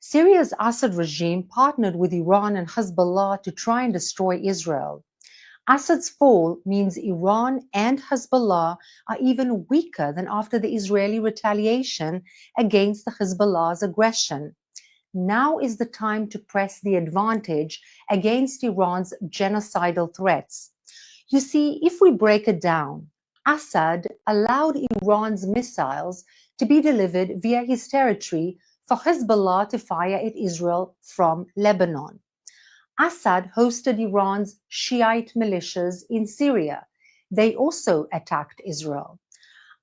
Syria's Assad regime partnered with Iran and Hezbollah to try and destroy Israel. Assad's fall means Iran and Hezbollah are even weaker than after the Israeli retaliation against the Hezbollah's aggression. Now is the time to press the advantage against Iran's genocidal threats. You see, if we break it down, Assad allowed Iran's missiles to be delivered via his territory for Hezbollah to fire at Israel from Lebanon. Assad hosted Iran's Shiite militias in Syria. They also attacked Israel.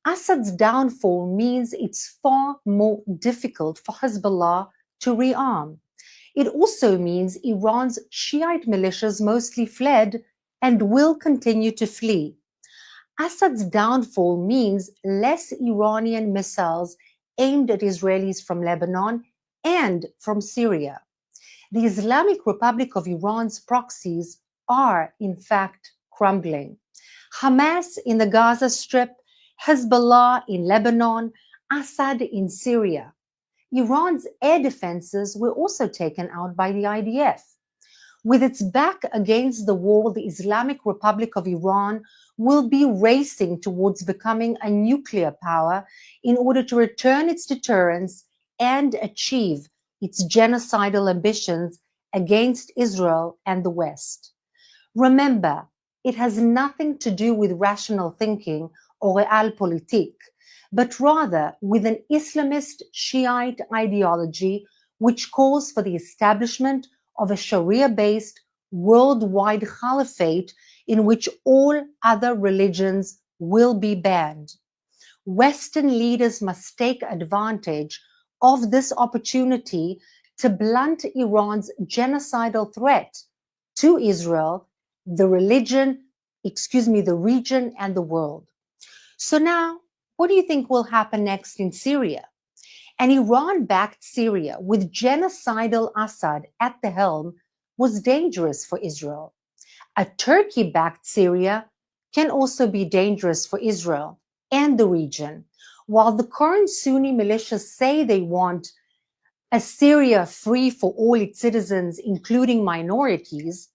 Assad's downfall means it's far more difficult for Hezbollah to rearm. It also means Iran's Shiite militias mostly fled and will continue to flee. Assad's downfall means less Iranian missiles aimed at Israelis from Lebanon and from Syria. The Islamic Republic of Iran's proxies are, in fact, crumbling. Hamas in the Gaza Strip, Hezbollah in Lebanon, Assad in Syria. Iran's air defenses were also taken out by the IDF. With its back against the wall, the Islamic Republic of Iran will be racing towards becoming a nuclear power in order to return its deterrence and achieve its genocidal ambitions against Israel and the West. Remember, it has nothing to do with rational thinking or realpolitik, but rather with an Islamist Shiite ideology which calls for the establishment of a Sharia-based worldwide caliphate in which all other religions will be banned. Western leaders must take advantage of this opportunity to blunt Iran's genocidal threat to Israel, the region and the world. So now, what do you think will happen next in Syria? An Iran-backed Syria with genocidal Assad at the helm was dangerous for Israel. A Turkey-backed Syria can also be dangerous for Israel and the region. While the current Sunni militias say they want a Syria free for all its citizens, including minorities,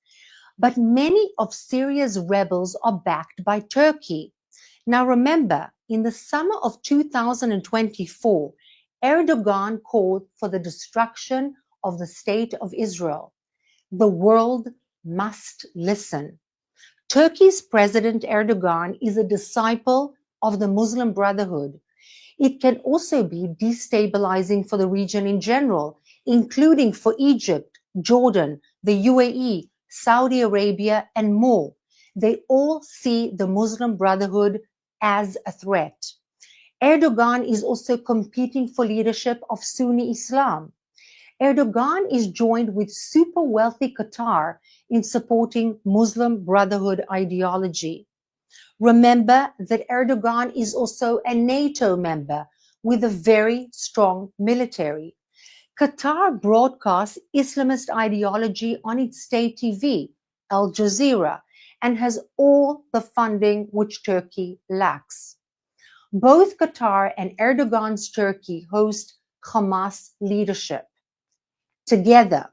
but many of Syria's rebels are backed by Turkey. Now remember, in the summer of 2024, Erdogan called for the destruction of the state of Israel. The world must listen. Turkey's President Erdogan is a disciple of the Muslim Brotherhood. It can also be destabilizing for the region in general, including for Egypt, Jordan, the UAE, Saudi Arabia, and more. They all see the Muslim Brotherhood as a threat. Erdogan is also competing for leadership of Sunni Islam. Erdogan is joined with super wealthy Qatar in supporting Muslim Brotherhood ideology. Remember that Erdogan is also a NATO member with a very strong military. Qatar broadcasts Islamist ideology on its state TV, Al Jazeera, and has all the funding which Turkey lacks. Both Qatar and Erdogan's Turkey host Hamas leadership together.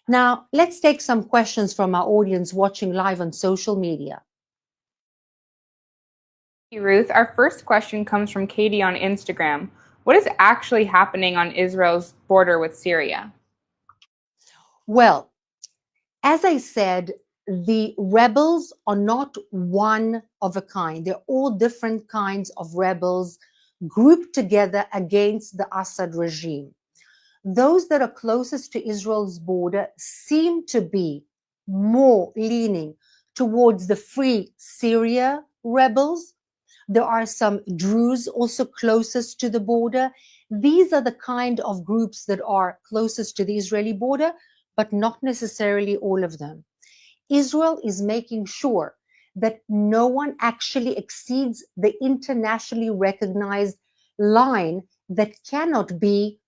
Now, let's take some questions from our audience watching live on social media. Thank you, Ruth. Our first question comes from Katie on Instagram. What is actually happening on Israel's border with Syria? Well, as I said, the rebels are not one of a kind. They're all different kinds of rebels grouped together against the Assad regime. Those that are closest to Israel's border seem to be more leaning towards the Free Syria rebels. There are some Druze also closest to the border. These are the kind of groups that are closest to the Israeli border, but not necessarily all of them. Israel is making sure that no one actually exceeds the internationally recognized line that cannot be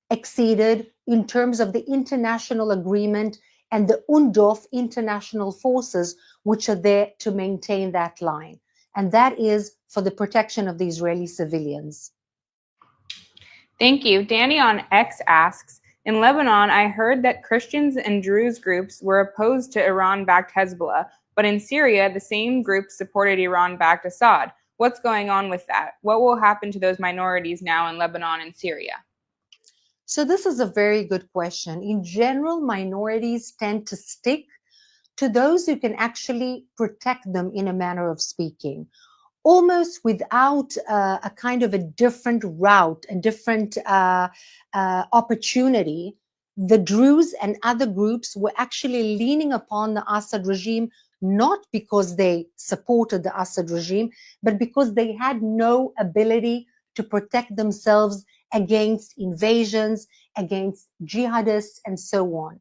exceeded in terms of the international agreement and the UNDOF international forces which are there to maintain that line. And that is for the protection of the Israeli civilians. Thank you. Danny on X asks, in Lebanon, I heard that Christians and Druze groups were opposed to Iran-backed Hezbollah, but in Syria, the same groups supported Iran-backed Assad. What's going on with that? What will happen to those minorities now in Lebanon and Syria? So this is a very good question. In general, minorities tend to stick to those who can actually protect them, in a manner of speaking, almost without a kind of a different route, a different opportunity. The Druze and other groups were actually leaning upon the Assad regime, not because they supported the Assad regime, but because they had no ability to protect themselves against invasions, against jihadists, and so on.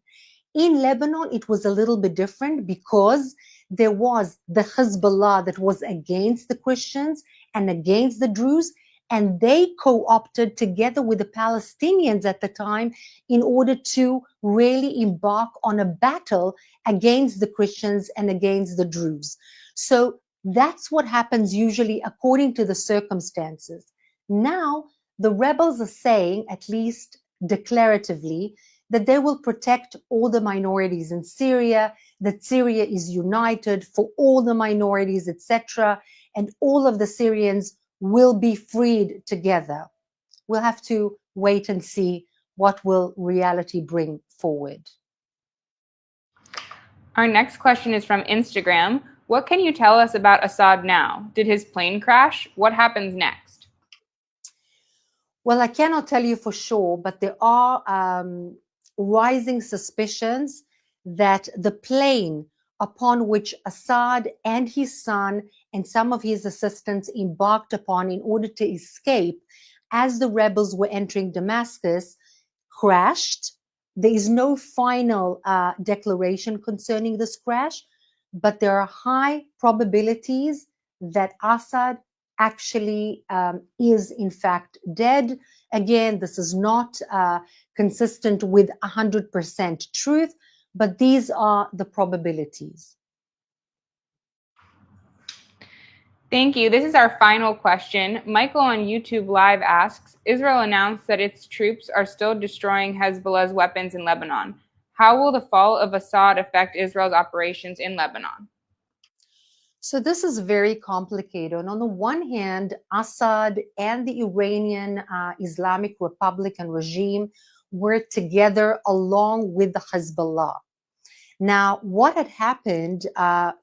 In Lebanon, it was a little bit different because there was the Hezbollah that was against the Christians and against the Druze, and they co-opted together with the Palestinians at the time in order to really embark on a battle against the Christians and against the Druze. So that's what happens usually according to the circumstances. Now, the rebels are saying, at least declaratively, that they will protect all the minorities in Syria, that Syria is united for all the minorities, etc., and all of the Syrians will be freed together. We'll have to wait and see what will reality bring forward. Our next question is from Instagram. What can you tell us about Assad now? Did his plane crash? What happens next? Well, I cannot tell you for sure, but there are rising suspicions that the plane upon which Assad and his son and some of his assistants embarked upon in order to escape as the rebels were entering Damascus crashed. There is no final declaration concerning this crash, but there are high probabilities that Assad actually is in fact dead. Again, this is not consistent with 100% truth, but these are the probabilities. Thank you. This is our final question. Michael on YouTube Live asks, Israel announced that its troops are still destroying Hezbollah's weapons in Lebanon. How will the fall of Assad affect Israel's operations in Lebanon? So this is very complicated. On the one hand, Assad and the Iranian Islamic Republican regime were together along with the Hezbollah. Now, what had happened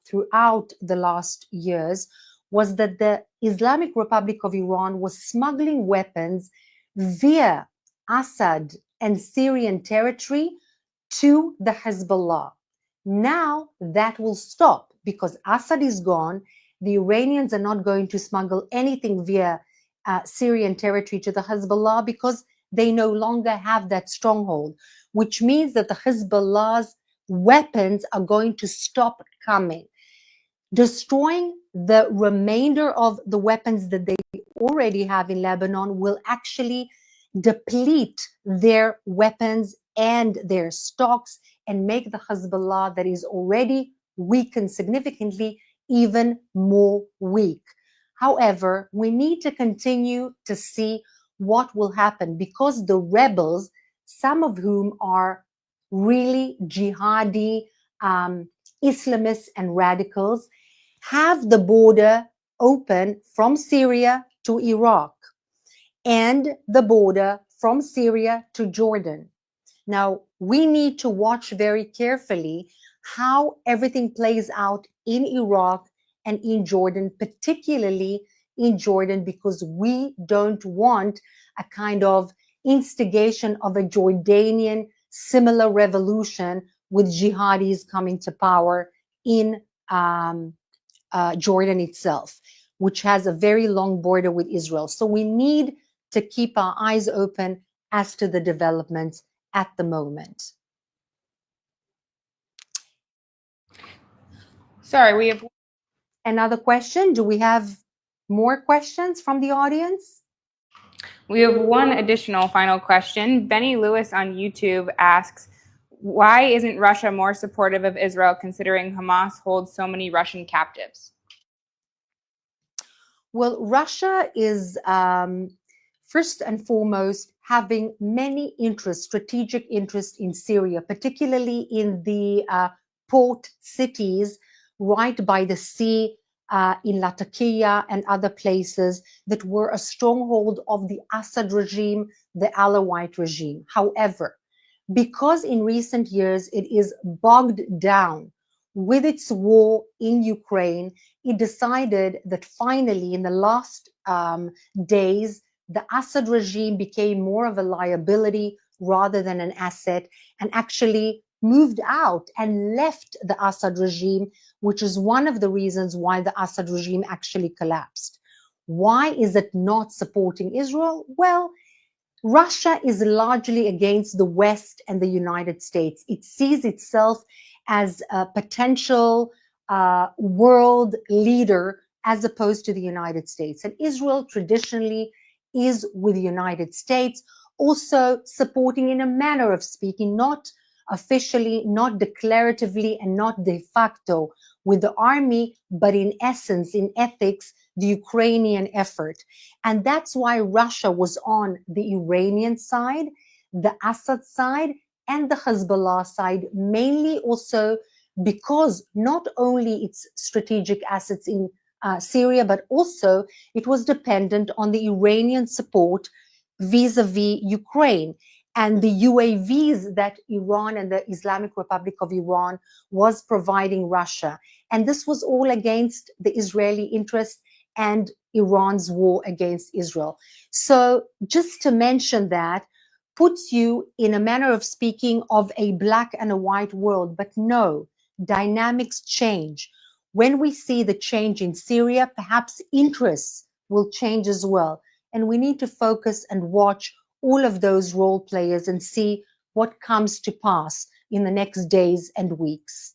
throughout the last years was that the Islamic Republic of Iran was smuggling weapons via Assad and Syrian territory to the Hezbollah. Now that will stop because Assad is gone. The Iranians are not going to smuggle anything via Syrian territory to the Hezbollah because they no longer have that stronghold, which means that the Hezbollah's weapons are going to stop coming. Destroying the remainder of the weapons that they already have in Lebanon will actually deplete their weapons and their stocks and make the Hezbollah that is already weakened significantly even more weak. However, we need to continue to see what will happen because the rebels, some of whom are really jihadi Islamists and radicals, have the border open from Syria to Iraq and the border from Syria to Jordan. Now, we need to watch very carefully how everything plays out in Iraq and in Jordan, particularly in Jordan, because we don't want a kind of instigation of a Jordanian similar revolution with jihadis coming to power in Jordan itself, which has a very long border with Israel. So we need to keep our eyes open as to the developments at the moment. Sorry, we have another question. Do we have more questions from the audience? We have one additional final question. Benny Lewis on YouTube asks, why isn't Russia more supportive of Israel considering Hamas holds so many Russian captives? Well, Russia is first and foremost having many interests, strategic interests in Syria, particularly in the port cities right by the sea, in Latakia and other places that were a stronghold of the Assad regime, the Alawite regime. However, because in recent years it is bogged down with its war in Ukraine, it decided that finally, in the last days, the Assad regime became more of a liability rather than an asset, and actually moved out and left the Assad regime, which is one of the reasons why the Assad regime actually collapsed. Why is it not supporting Israel? Well, Russia is largely against the West and the United States. It sees itself as a potential world leader as opposed to the United States. And Israel traditionally is with the United States, also supporting in a manner of speaking, not officially, not declaratively, and not de facto with the army, but in essence, in ethics, the Ukrainian effort. And that's why Russia was on the Iranian side, the Assad side, and the Hezbollah side, mainly also because not only its strategic assets in Syria, but also it was dependent on the Iranian support vis-a-vis Ukraine. And the UAVs that Iran and the Islamic Republic of Iran was providing Russia. And this was all against the Israeli interest and Iran's war against Israel. So just to mention that puts you in a manner of speaking of a black and a white world. But no, dynamics change. When we see the change in Syria, perhaps interests will change as well. And we need to focus and watch all of those role players and see what comes to pass in the next days and weeks.